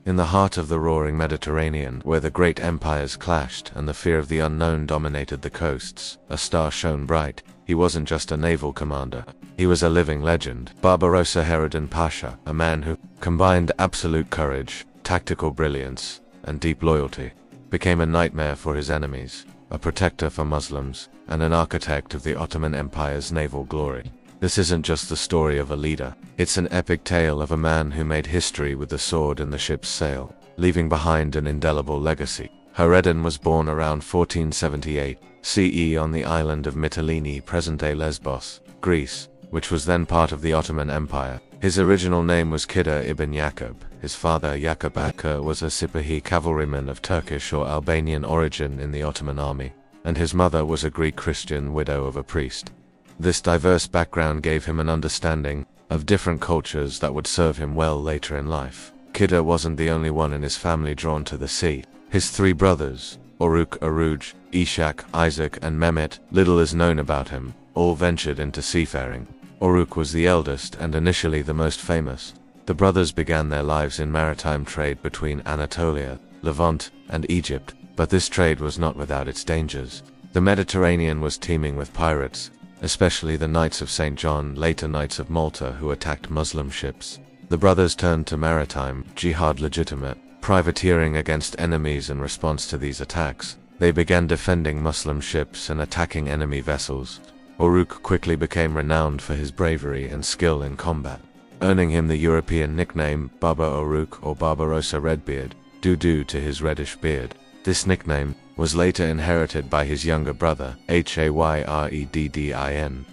In the heart of the roaring Mediterranean, where the great empires clashed and the fear of the unknown dominated the coasts, a star shone bright. He wasn't just a naval commander. He was a living legend. Barbarossa Hayreddin Pasha, a man who combined absolute courage, tactical brilliance, and deep loyalty, became a nightmare for his enemies, a protector for Muslims, and an architect of the Ottoman Empire's naval glory. This isn't just the story of a leader. It's an epic tale of a man who made history with the sword in the ship's sail, leaving behind an indelible legacy. Hayreddin was born around 1478 CE on the island of Mytilene, present-day Lesbos, Greece, which was then part of the Ottoman Empire. His original name was Kidr ibn Yaqub. His father, Yaqub Akka, was a Sipahi cavalryman of Turkish or Albanian origin in the Ottoman army, and his mother was a Greek Christian widow of a priest. This diverse background gave him an understanding of different cultures that would serve him well later in life. Kidr wasn't the only one in his family drawn to the sea. His three brothers, Oruç, Ishak, Isaac, and Mehmet, little is known about him, all ventured into seafaring. Oruç was the eldest and initially the most famous. The brothers began their lives in maritime trade between Anatolia, Levant, and Egypt, but this trade was not without its dangers. The Mediterranean was teeming with pirates, especially the Knights of St. John, later Knights of Malta, who attacked Muslim ships. The brothers turned to maritime jihad legitimate, privateering against enemies in response to these attacks. They began defending Muslim ships and attacking enemy vessels. Oruç quickly became renowned for his bravery and skill in combat, earning him the European nickname Baba Oruç or Barbarossa Redbeard, due to his reddish beard. This nickname was later inherited by his younger brother, Hayreddin.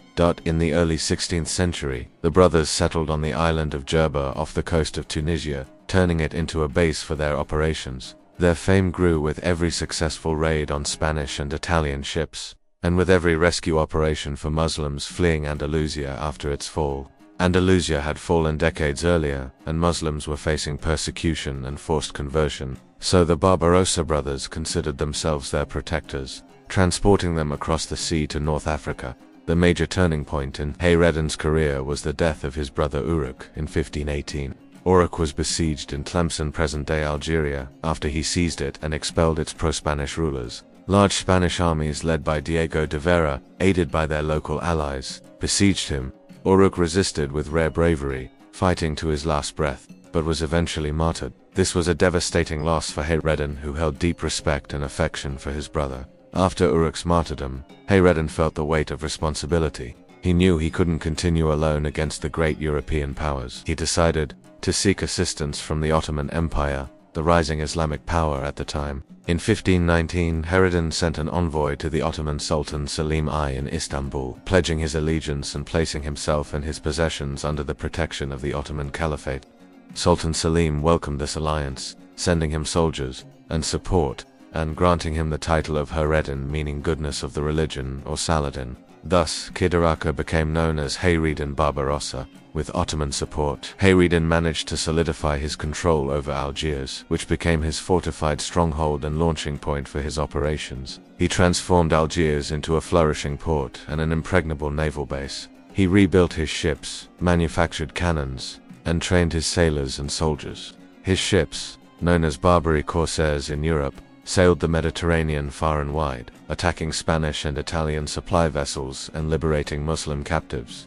In the early 16th century, the brothers settled on the island of Jerba off the coast of Tunisia, turning it into a base for their operations. Their fame grew with every successful raid on Spanish and Italian ships, and with every rescue operation for Muslims fleeing Andalusia after its fall. Andalusia had fallen decades earlier, and Muslims were facing persecution and forced conversion, so the Barbarossa brothers considered themselves their protectors, transporting them across the sea to North Africa. The major turning point in Hayreddin's career was the death of his brother Oruç in 1518. Oruç was besieged in Tlemcen, present-day Algeria, after he seized it and expelled its pro-Spanish rulers. Large Spanish armies led by Diego de Vera, aided by their local allies, besieged him. Oruç resisted with rare bravery, fighting to his last breath, but was eventually martyred. This was a devastating loss for Hayreddin, who held deep respect and affection for his brother. After Oruç's martyrdom, Hayreddin felt the weight of responsibility. He knew he couldn't continue alone against the great European powers. He decided to seek assistance from the Ottoman Empire, the rising Islamic power at the time. In 1519, Hayreddin sent an envoy to the Ottoman Sultan Suleiman in Istanbul, pledging his allegiance and placing himself and his possessions under the protection of the Ottoman Caliphate. Sultan Selim welcomed this alliance, sending him soldiers and support, and granting him the title of Hayreddin, meaning goodness of the religion, or Saladin. Thus, Kidr became known as Hayreddin Barbarossa. With Ottoman support, Hayreddin managed to solidify his control over Algiers, which became his fortified stronghold and launching point for his operations. He transformed Algiers into a flourishing port and an impregnable naval base. He rebuilt his ships, manufactured cannons, and trained his sailors and soldiers. His ships, known as Barbary corsairs in Europe, sailed the Mediterranean far and wide, attacking Spanish and Italian supply vessels and liberating Muslim captives.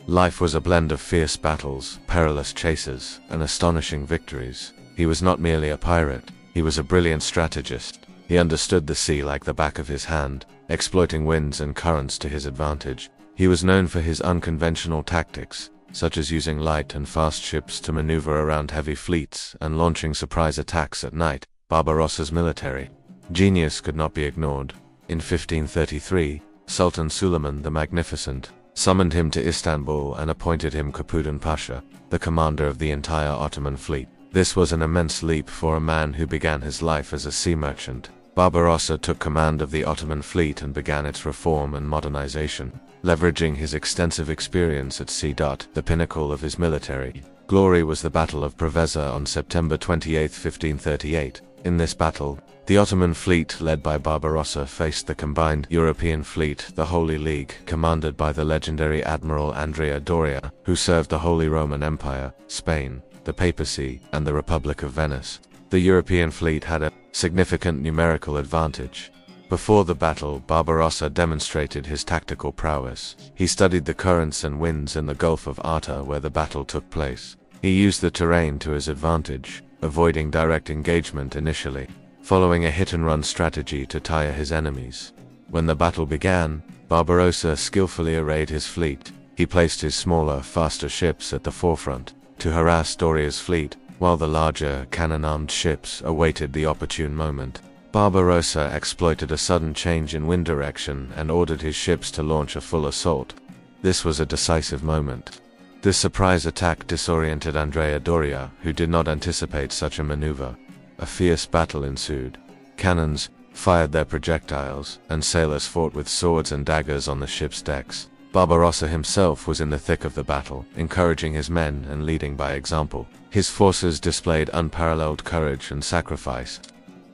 Life was a blend of fierce battles, perilous chases, and astonishing victories. He was not merely a pirate, he was a brilliant strategist. He understood the sea like the back of his hand, exploiting winds and currents to his advantage. He was known for his unconventional tactics, such as using light and fast ships to maneuver around heavy fleets and launching surprise attacks at night. Barbarossa's military genius could not be ignored. In 1533, Sultan Suleiman the Magnificent summoned him to Istanbul and appointed him Kaptan Pasha, the commander of the entire Ottoman fleet. This was an immense leap for a man who began his life as a sea merchant. Barbarossa took command of the Ottoman fleet and began its reform and modernization, leveraging his extensive experience at sea. The pinnacle of his military glory was the Battle of Preveza on September 28, 1538. In this battle, the Ottoman fleet led by Barbarossa faced the combined European fleet, the Holy League, commanded by the legendary Admiral Andrea Doria, who served the Holy Roman Empire, Spain, the papacy, and the Republic of Venice. The European fleet had a significant numerical advantage. Before the battle, Barbarossa demonstrated his tactical prowess. He studied the currents and winds in the Gulf of Arta where the battle took place. He used the terrain to his advantage, avoiding direct engagement initially, following a hit-and-run strategy to tire his enemies. When the battle began, Barbarossa skillfully arrayed his fleet. He placed his smaller, faster ships at the forefront to harass Doria's fleet, while the larger, cannon-armed ships awaited the opportune moment. Barbarossa exploited a sudden change in wind direction and ordered his ships to launch a full assault. This was a decisive moment. This surprise attack disoriented Andrea Doria, who did not anticipate such a maneuver. A fierce battle ensued. Cannons fired their projectiles, and sailors fought with swords and daggers on the ship's decks. Barbarossa himself was in the thick of the battle, encouraging his men and leading by example. His forces displayed unparalleled courage and sacrifice.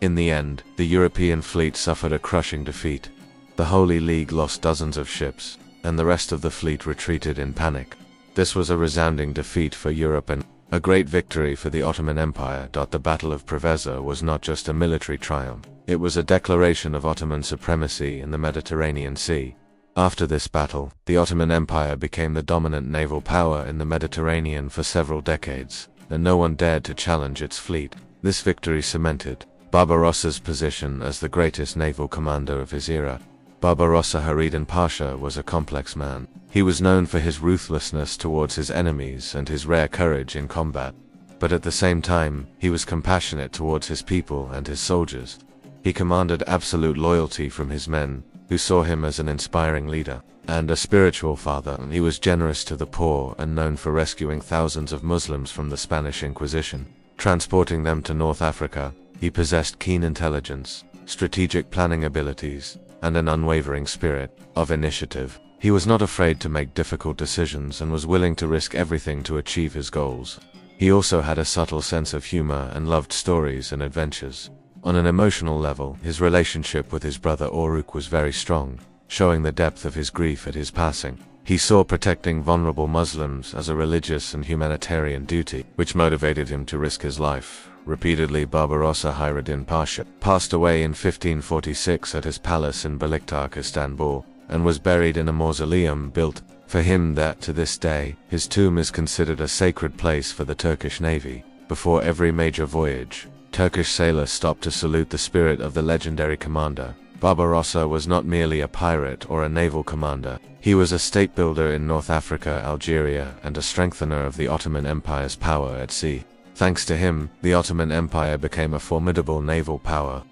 In the end, the European fleet suffered a crushing defeat. The Holy League lost dozens of ships, and the rest of the fleet retreated in panic. This was a resounding defeat for Europe and a great victory for the Ottoman Empire. The Battle of Preveza was not just a military triumph, it was a declaration of Ottoman supremacy in the Mediterranean Sea. After this battle, the Ottoman Empire became the dominant naval power in the Mediterranean for several decades, and no one dared to challenge its fleet. This victory cemented Barbarossa's position as the greatest naval commander of his era. Barbarossa Hayreddin Pasha was a complex man. He was known for his ruthlessness towards his enemies and his rare courage in combat. But at the same time, he was compassionate towards his people and his soldiers. He commanded absolute loyalty from his men, who saw him as an inspiring leader and a spiritual father. He was generous to the poor and known for rescuing thousands of Muslims from the Spanish Inquisition, transporting them to North Africa. He possessed keen intelligence, strategic planning abilities, and an unwavering spirit of initiative. He was not afraid to make difficult decisions and was willing to risk everything to achieve his goals. He also had a subtle sense of humor and loved stories and adventures. On an emotional level, his relationship with his brother Oruç was very strong, showing the depth of his grief at his passing. He saw protecting vulnerable Muslims as a religious and humanitarian duty, which motivated him to risk his life. Repeatedly, Barbarossa Hayreddin Pasha passed away in 1546 at his palace in Balıkesir, Istanbul, and was buried in a mausoleum built for him that, to this day, his tomb is considered a sacred place for the Turkish Navy. Before every major voyage, Turkish sailors stopped to salute the spirit of the legendary commander. Barbarossa was not merely a pirate or a naval commander. He was a state builder in North Africa, Algeria, and a strengthener of the Ottoman Empire's power at sea. Thanks to him, the Ottoman Empire became a formidable naval power,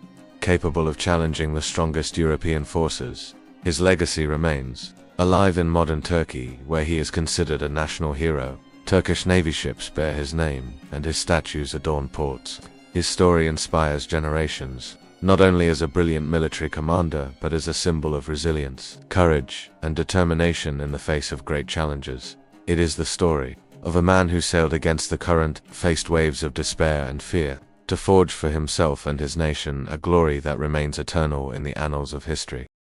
capable of challenging the strongest European forces. His legacy remains alive in modern Turkey, where he is considered a national hero. Turkish Navy ships bear his name, and his statues adorn ports. His story inspires generations, not only as a brilliant military commander, but as a symbol of resilience, courage, and determination in the face of great challenges. It is the story of a man who sailed against the current, faced waves of despair and fear, to forge for himself and his nation a glory that remains eternal in the annals of history.